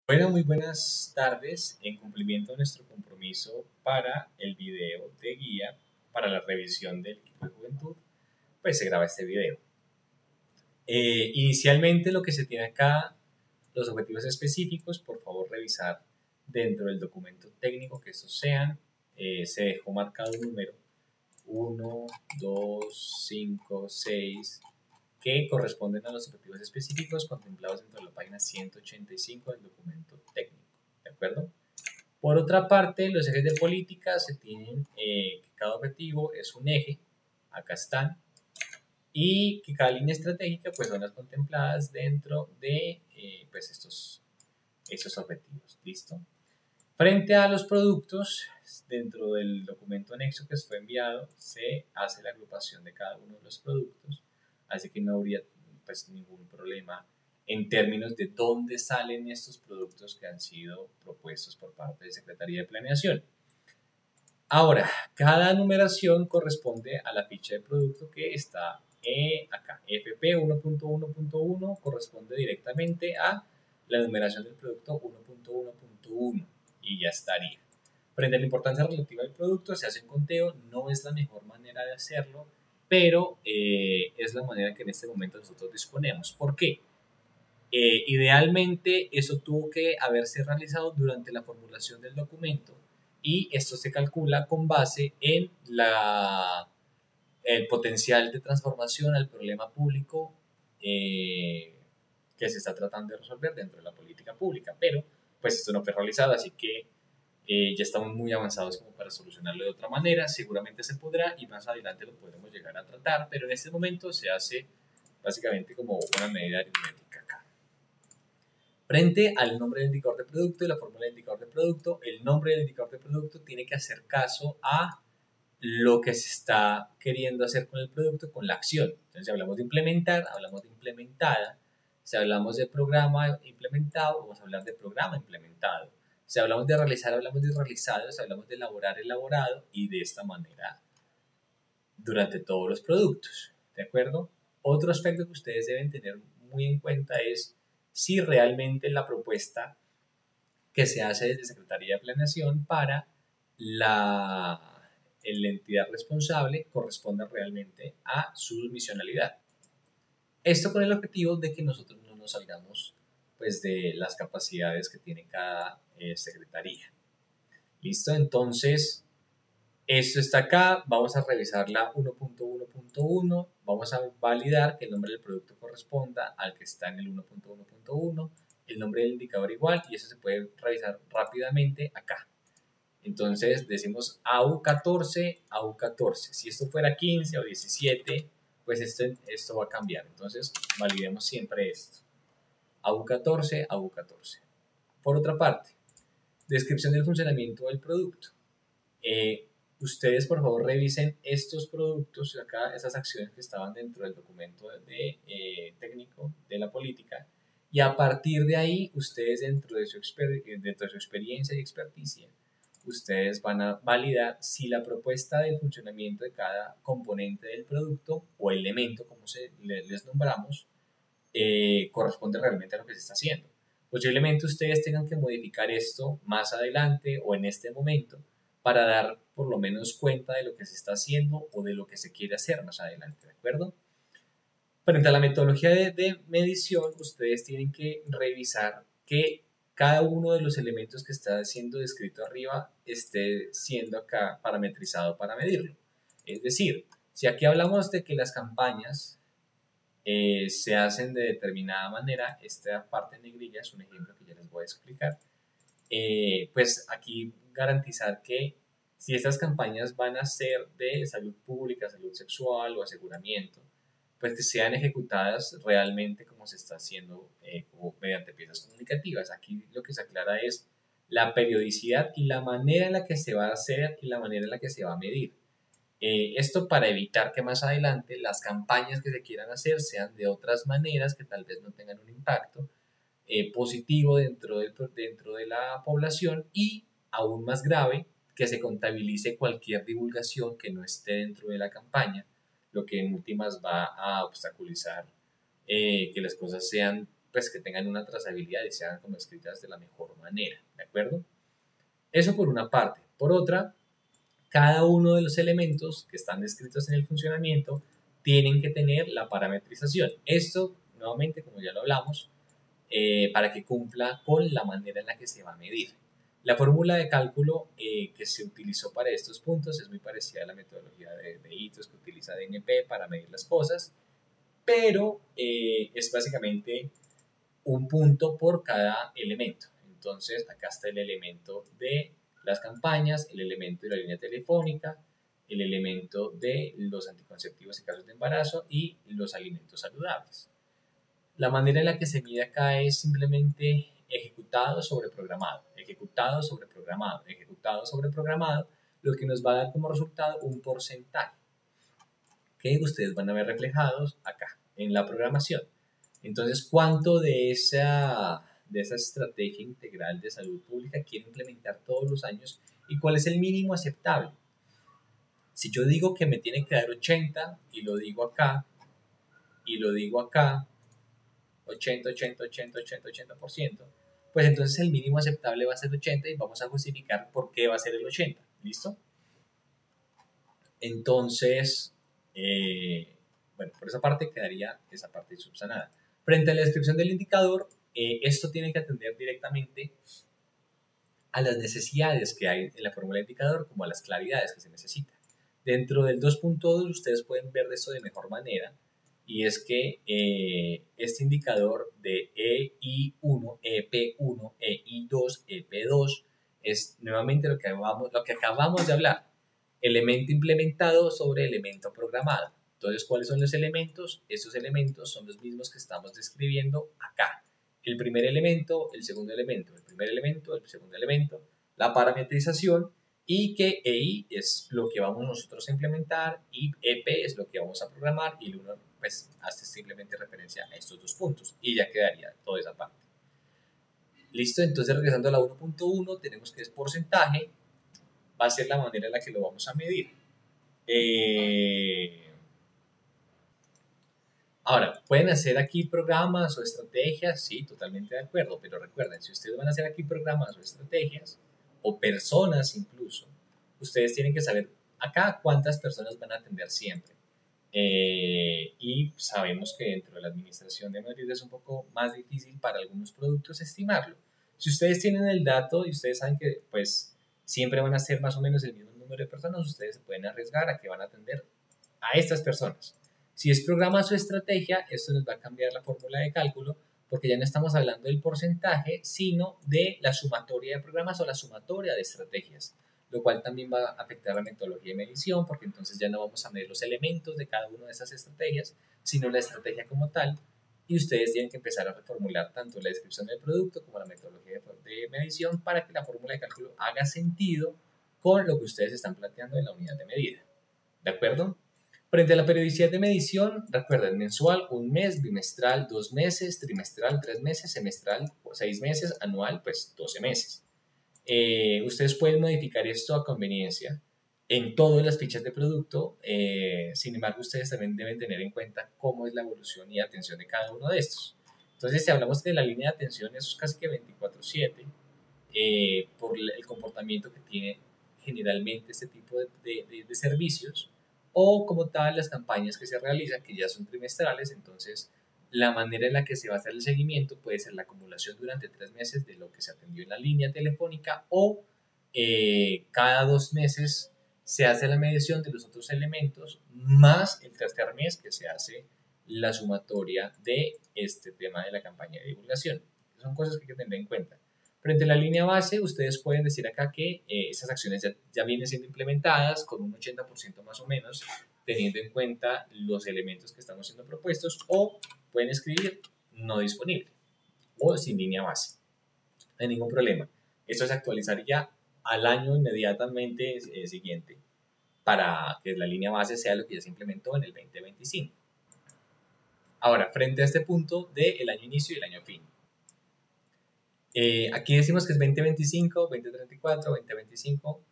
Bueno, muy buenas tardes. En cumplimiento de nuestro compromiso para el video de guía para la revisión del equipo de juventud, pues se graba este video. Inicialmente lo que se tiene acá, los objetivos específicos, por favor revisar dentro del documento técnico que estos sean. Se dejó marcado un número 1, 2, 5, 6, que corresponden a los objetivos específicos contemplados dentro de la página 185 del documento técnico. ¿De acuerdo? Por otra parte, los ejes de política se tienen que cada objetivo es un eje, acá están, y que cada línea estratégica pues son las contempladas dentro de pues estos objetivos. ¿Listo? Frente a los productos, dentro del documento anexo que fue enviado, se hace la agrupación de cada uno de los productos, así que no habría pues ningún problema en términos de dónde salen estos productos que han sido propuestos por parte de Secretaría de Planeación. Ahora, cada numeración corresponde a la ficha de producto que está acá. FP 1.1.1 corresponde directamente a la numeración del producto 1.1.1 y ya estaría. Frente a la importancia relativa del producto, se hace un conteo, no es la mejor manera de hacerlo, pero es la manera que en este momento nosotros disponemos. ¿Por qué? Idealmente eso tuvo que haberse realizado durante la formulación del documento y esto se calcula con base en el potencial de transformación al problema público que se está tratando de resolver dentro de la política pública, pero pues esto no fue realizado, así que ya estamos muy avanzados como para solucionarlo de otra manera, seguramente se podrá y más adelante lo podremos llegar a tratar, pero en este momento se hace básicamente como una medida aritmética acá. Frente al nombre del indicador de producto y la fórmula del indicador de producto, el nombre del indicador de producto tiene que hacer caso a lo que se está queriendo hacer con el producto, con la acción. Entonces, si hablamos de implementar, hablamos de implementada. Si hablamos de programa implementado, vamos a hablar de programa implementado. Si hablamos de realizar, hablamos de realizado. Si hablamos de elaborar, elaborado. Y de esta manera durante todos los productos. ¿De acuerdo? Otro aspecto que ustedes deben tener muy en cuenta es si realmente la propuesta que se hace desde Secretaría de Planeación para la entidad responsable corresponde realmente a su misionalidad. Esto con el objetivo de que nosotros no nos salgamos pues, de las capacidades que tiene cada secretaría. ¿Listo? Entonces, esto está acá, vamos a revisar la 1.1.1, vamos a validar que el nombre del producto corresponda al que está en el 1.1.1, el nombre del indicador igual, y eso se puede revisar rápidamente acá. Entonces decimos AU14, AU14. Si esto fuera 15 o 17, pues esto va a cambiar. Entonces validemos siempre esto. AU14, AU14. Por otra parte, descripción del funcionamiento del producto. Ustedes por favor revisen estos productos acá, esas acciones que estaban dentro del documento técnico de la política, y a partir de ahí ustedes dentro de su experiencia y experticia ustedes van a validar si la propuesta del funcionamiento de cada componente del producto o elemento, como les nombramos, corresponde realmente a lo que se está haciendo. Posiblemente ustedes tengan que modificar esto más adelante o en este momento para dar por lo menos cuenta de lo que se está haciendo o de lo que se quiere hacer más adelante, ¿de acuerdo? Frente a la metodología de medición, ustedes tienen que revisar que cada uno de los elementos que está siendo descrito arriba esté siendo acá parametrizado para medirlo. Es decir, si aquí hablamos de que las campañas se hacen de determinada manera, esta parte en negrilla es un ejemplo que ya les voy a explicar, pues aquí garantizar que si estas campañas van a ser de salud pública, salud sexual o aseguramiento, pues que sean ejecutadas realmente como se está haciendo como mediante piezas comunicativas. Aquí lo que se aclara es la periodicidad y la manera en la que se va a hacer y la manera en la que se va a medir. Esto para evitar que más adelante las campañas que se quieran hacer sean de otras maneras que tal vez no tengan un impacto positivo dentro de la población y, aún más grave, que se contabilice cualquier divulgación que no esté dentro de la campaña, lo que en últimas va a obstaculizar que las cosas sean pues que tengan una trazabilidad y sean como escritas de la mejor manera, ¿de acuerdo? Eso por una parte. Por otra, cada uno de los elementos que están descritos en el funcionamiento tienen que tener la parametrización. Esto, nuevamente, como ya lo hablamos, para que cumpla con la manera en la que se va a medir. La fórmula de cálculo que se utilizó para estos puntos es muy parecida a la metodología de hitos que utiliza DNP para medir las cosas, pero es básicamente un punto por cada elemento. Entonces, acá está el elemento de las campañas, el elemento de la línea telefónica, el elemento de los anticonceptivos en casos de embarazo y los alimentos saludables. La manera en la que se mide acá es simplemente ejecutado sobre programado, ejecutado sobre programado, ejecutado sobre programado, lo que nos va a dar como resultado un porcentaje que ustedes van a ver reflejados acá en la programación. Entonces, ¿cuánto de esa estrategia integral de salud pública quiere implementar todos los años y cuál es el mínimo aceptable? Si yo digo que me tiene que dar 80 y lo digo acá, 80, 80, 80, 80, 80%, pues entonces el mínimo aceptable va a ser 80 y vamos a justificar por qué va a ser el 80. ¿Listo? Entonces, bueno, por esa parte quedaría esa parte subsanada. Frente a la descripción del indicador, esto tiene que atender directamente a las necesidades que hay en la fórmula de indicador, como a las claridades que se necesita. Dentro del 2.2 ustedes pueden ver de esto de mejor manera, y es que este indicador de EI1, EP1, EI2, EP2 es nuevamente lo que acabamos de hablar, elemento implementado sobre elemento programado. Entonces, ¿cuáles son los elementos? Estos elementos son los mismos que estamos describiendo acá. El primer elemento, el segundo elemento, el primer elemento, el segundo elemento, la parametrización, y que EI es lo que vamos nosotros a implementar y EP es lo que vamos a programar, y el 1 pues hace simplemente referencia a estos dos puntos y ya quedaría toda esa parte. Listo, entonces regresando a la 1.1 tenemos que es porcentaje, va a ser la manera en la que lo vamos a medir. Ahora, ¿pueden hacer aquí programas o estrategias? Sí, totalmente de acuerdo, pero recuerden, si ustedes van a hacer aquí programas o estrategias, o personas incluso, ustedes tienen que saber acá cuántas personas van a atender siempre. Y sabemos que dentro de la administración de Madrid es un poco más difícil para algunos productos estimarlo. Si ustedes tienen el dato y ustedes saben que pues siempre van a ser más o menos el mismo número de personas, ustedes se pueden arriesgar a que van a atender a estas personas. Si es programa o estrategia, esto nos va a cambiar la fórmula de cálculo porque ya no estamos hablando del porcentaje, sino de la sumatoria de programas o la sumatoria de estrategias, lo cual también va a afectar la metodología de medición porque entonces ya no vamos a medir los elementos de cada una de esas estrategias, sino la estrategia como tal, y ustedes tienen que empezar a reformular tanto la descripción del producto como la metodología de medición para que la fórmula de cálculo haga sentido con lo que ustedes están planteando en la unidad de medida. ¿De acuerdo? Frente a la periodicidad de medición, recuerden, mensual, un mes, bimestral, 2 meses, trimestral, 3 meses, semestral, 6 meses, anual, pues 12 meses. Ustedes pueden modificar esto a conveniencia en todas las fichas de producto, sin embargo, ustedes también deben tener en cuenta cómo es la evolución y atención de cada uno de estos. Entonces, si hablamos de la línea de atención, eso es casi que 24/7, por el comportamiento que tiene generalmente este tipo de servicios, o como tal las campañas que se realizan, que ya son trimestrales. Entonces la manera en la que se va a hacer el seguimiento puede ser la acumulación durante 3 meses de lo que se atendió en la línea telefónica, o cada 2 meses se hace la medición de los otros elementos, más el tercer mes que se hace la sumatoria de este tema de la campaña de divulgación. Son cosas que hay que tener en cuenta. Frente a la línea base, ustedes pueden decir acá que esas acciones ya vienen siendo implementadas con un 80% más o menos, teniendo en cuenta los elementos que estamos siendo propuestos, o pueden escribir no disponible o sin línea base. No hay ningún problema. Esto se actualizaría al año inmediatamente siguiente para que la línea base sea lo que ya se implementó en el 2025. Ahora, frente a este punto del año inicio y el año fin. Aquí decimos que es 2025, 2034, 2025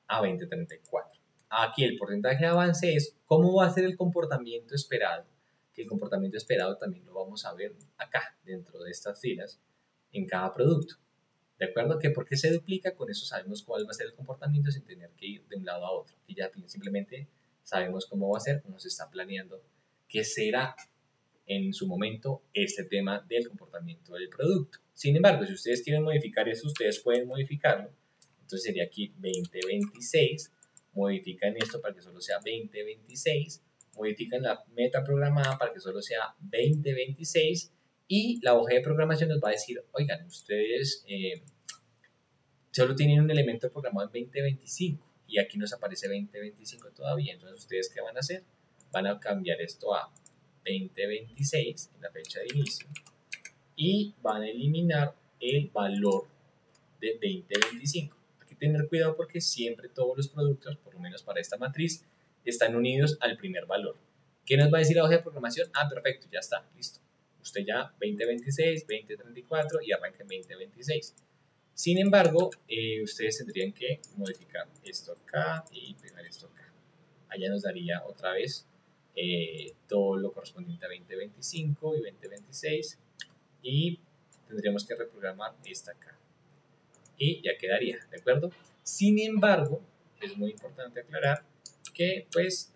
a 2034. Aquí el porcentaje de avance es cómo va a ser el comportamiento esperado, el comportamiento esperado también lo vamos a ver acá, dentro de estas filas, en cada producto. ¿De acuerdo? Que porque se duplica, con eso sabemos cuál va a ser el comportamiento sin tener que ir de un lado a otro. Y ya simplemente sabemos cómo va a ser, cómo se está planeando, qué será en su momento este tema del comportamiento del producto. Sin embargo, si ustedes quieren modificar eso, ustedes pueden modificarlo. Entonces sería aquí 2026, modifican esto para que solo sea 2026, modifican la meta programada para que solo sea 2026 y la hoja de programación nos va a decir, oigan, ustedes solo tienen un elemento programado en 2025 y aquí nos aparece 2025 todavía. Entonces, ¿ustedes qué van a hacer? Van a cambiar esto a 2026 en la fecha de inicio y van a eliminar el valor de 2025. Hay que tener cuidado porque siempre todos los productos, por lo menos para esta matriz, están unidos al primer valor. ¿Qué nos va a decir la hoja de programación? Ah, perfecto, ya está, listo. Usted ya 2026, 2034 y arranca en 2026. Sin embargo, ustedes tendrían que modificar esto acá y pegar esto acá. Allá nos daría otra vez todo lo correspondiente a 2025 y 2026 y tendríamos que reprogramar esta acá y ya quedaría, ¿de acuerdo? Sin embargo, es muy importante aclarar que pues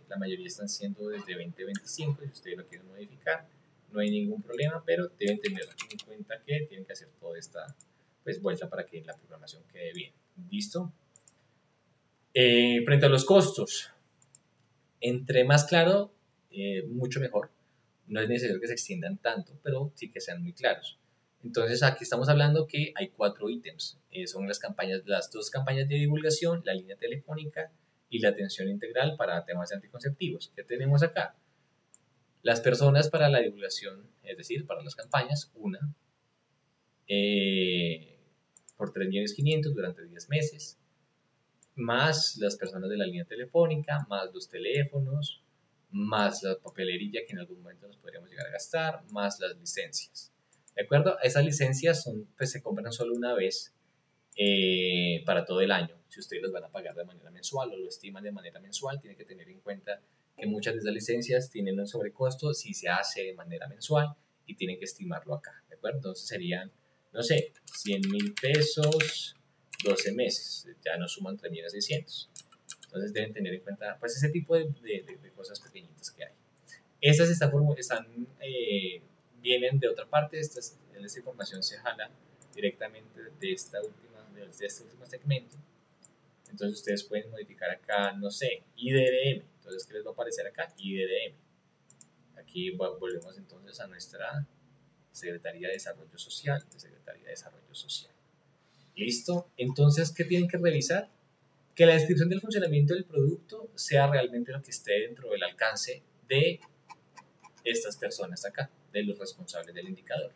la mayoría están siendo desde 2025 y si ustedes lo quieren modificar no hay ningún problema, pero deben tener en cuenta que tienen que hacer toda esta pues vuelta para que la programación quede bien. ¿Listo? Frente a los costos, entre más claro, mucho mejor. No es necesario que se extiendan tanto, pero sí que sean muy claros. Entonces aquí estamos hablando que hay 4 ítems. Son las campañas, las 2 campañas de divulgación, la línea telefónica y la atención integral para temas anticonceptivos. ¿Qué tenemos acá? Las personas para la divulgación, es decir, para las campañas, una, por 3.500.000 durante 10 meses, más las personas de la línea telefónica, más los teléfonos, más la papelería que en algún momento nos podríamos llegar a gastar, más las licencias. ¿De acuerdo? Esas licencias son, pues, se compran solo una vez para todo el año. Si ustedes los van a pagar de manera mensual o lo estiman de manera mensual, tienen que tener en cuenta que muchas de esas licencias tienen un sobrecosto si se hace de manera mensual y tienen que estimarlo acá. ¿De acuerdo? Entonces serían, no sé, 100.000 pesos, 12 meses, ya nos suman 3.600.000. Entonces deben tener en cuenta pues ese tipo de cosas pequeñitas que hay. Estas vienen de otra parte, esta información se jala directamente de este último segmento. Entonces ustedes pueden modificar acá, no sé, IDDM. Entonces, ¿qué les va a aparecer acá? IDDM. Aquí volvemos entonces a nuestra Secretaría de Desarrollo Social, ¿Listo? Entonces, ¿qué tienen que revisar? Que la descripción del funcionamiento del producto sea realmente lo que esté dentro del alcance de estas personas acá, de los responsables del indicador.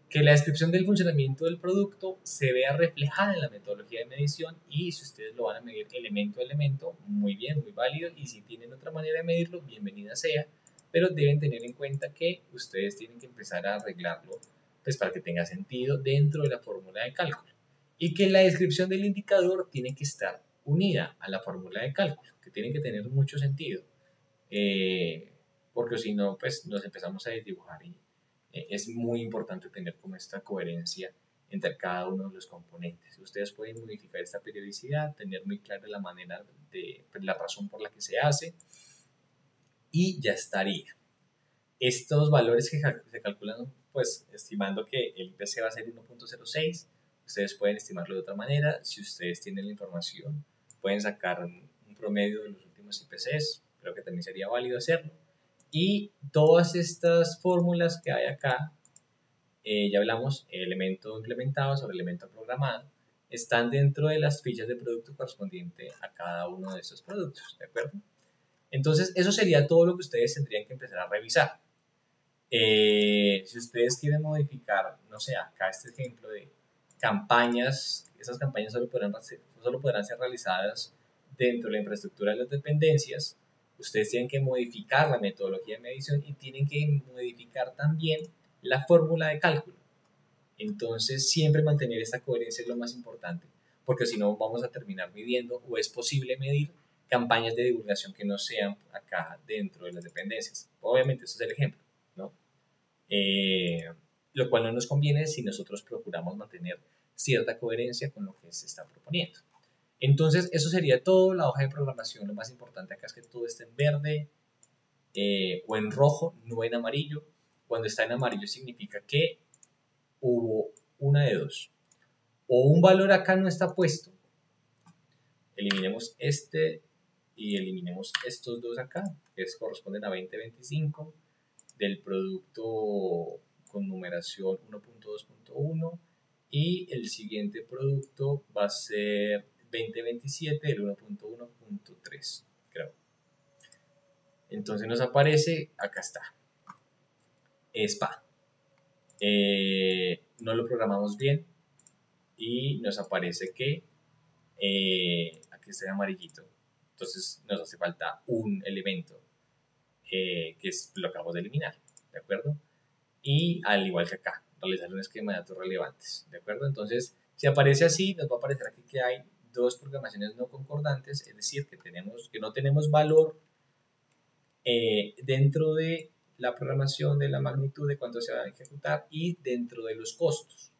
Que la descripción del funcionamiento del producto se vea reflejada en la metodología de medición y si ustedes lo van a medir elemento a elemento, muy bien, muy válido, y si tienen otra manera de medirlo, bienvenida sea, pero deben tener en cuenta que ustedes tienen que empezar a arreglarlo pues para que tenga sentido dentro de la fórmula de cálculo y que la descripción del indicador tiene que estar unida a la fórmula de cálculo, que tiene que tener mucho sentido, porque si no, pues nos empezamos a desdibujar y es muy importante tener como esta coherencia entre cada uno de los componentes. Ustedes pueden modificar esta periodicidad, tener muy clara la manera de, pues, la razón por la que se hace y ya estaría. Estos valores que se calculan, pues estimando que el IPC va a ser 1.06, ustedes pueden estimarlo de otra manera. Si ustedes tienen la información, pueden sacar un promedio de los últimos IPCs, creo que también sería válido hacerlo. Y todas estas fórmulas que hay acá, ya hablamos, elemento implementado sobre elemento programado, están dentro de las fichas de producto correspondiente a cada uno de estos productos, ¿de acuerdo? Entonces, eso sería todo lo que ustedes tendrían que empezar a revisar. Si ustedes quieren modificar, no sé, acá este ejemplo de campañas, esas campañas solo podrán ser realizadas dentro de la infraestructura de las dependencias. Ustedes tienen que modificar la metodología de medición y tienen que modificar también la fórmula de cálculo. Entonces, siempre mantener esta coherencia es lo más importante, porque si no vamos a terminar midiendo o es posible medir campañas de divulgación que no sean acá dentro de las dependencias. Obviamente, eso es el ejemplo, ¿no? Lo cual no nos conviene si nosotros procuramos mantener cierta coherencia con lo que se está proponiendo. Entonces, eso sería todo. La hoja de programación, lo más importante acá es que todo esté en verde o en rojo, no en amarillo. Cuando está en amarillo significa que hubo una de dos. O un valor acá no está puesto, eliminemos este y eliminemos estos dos acá, que corresponden a 2025, del producto con numeración 1.2.1, y el siguiente producto va a ser 2027, el 1.1.3, creo. Entonces nos aparece, acá está, SPA. No lo programamos bien y nos aparece que aquí está en amarillito. Entonces nos hace falta un elemento que lo acabamos de eliminar, ¿de acuerdo? Y al igual que acá, realizar un esquema de datos relevantes, ¿de acuerdo? Entonces, si aparece así, nos va a aparecer aquí que hay dos programaciones no concordantes, es decir, que no tenemos valor dentro de la programación de la magnitud de cuánto se va a ejecutar y dentro de los costos.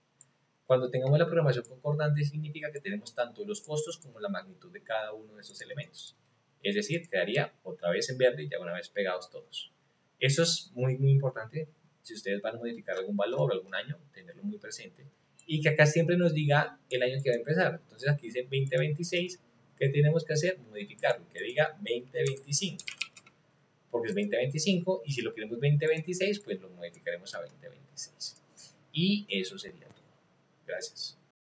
Cuando tengamos la programación concordante significa que tenemos tanto los costos como la magnitud de cada uno de esos elementos. Es decir, quedaría otra vez en verde y ya una vez pegados todos. Eso es muy, muy importante. Si ustedes van a modificar algún valor o algún año, tenerlo muy presente. Y que acá siempre nos diga el año que va a empezar. Entonces aquí dice 2026. ¿Qué tenemos que hacer? Modificarlo. Que diga 2025. Porque es 2025 y si lo queremos 2026, pues lo modificaremos a 2026. Y eso sería todo. Gracias.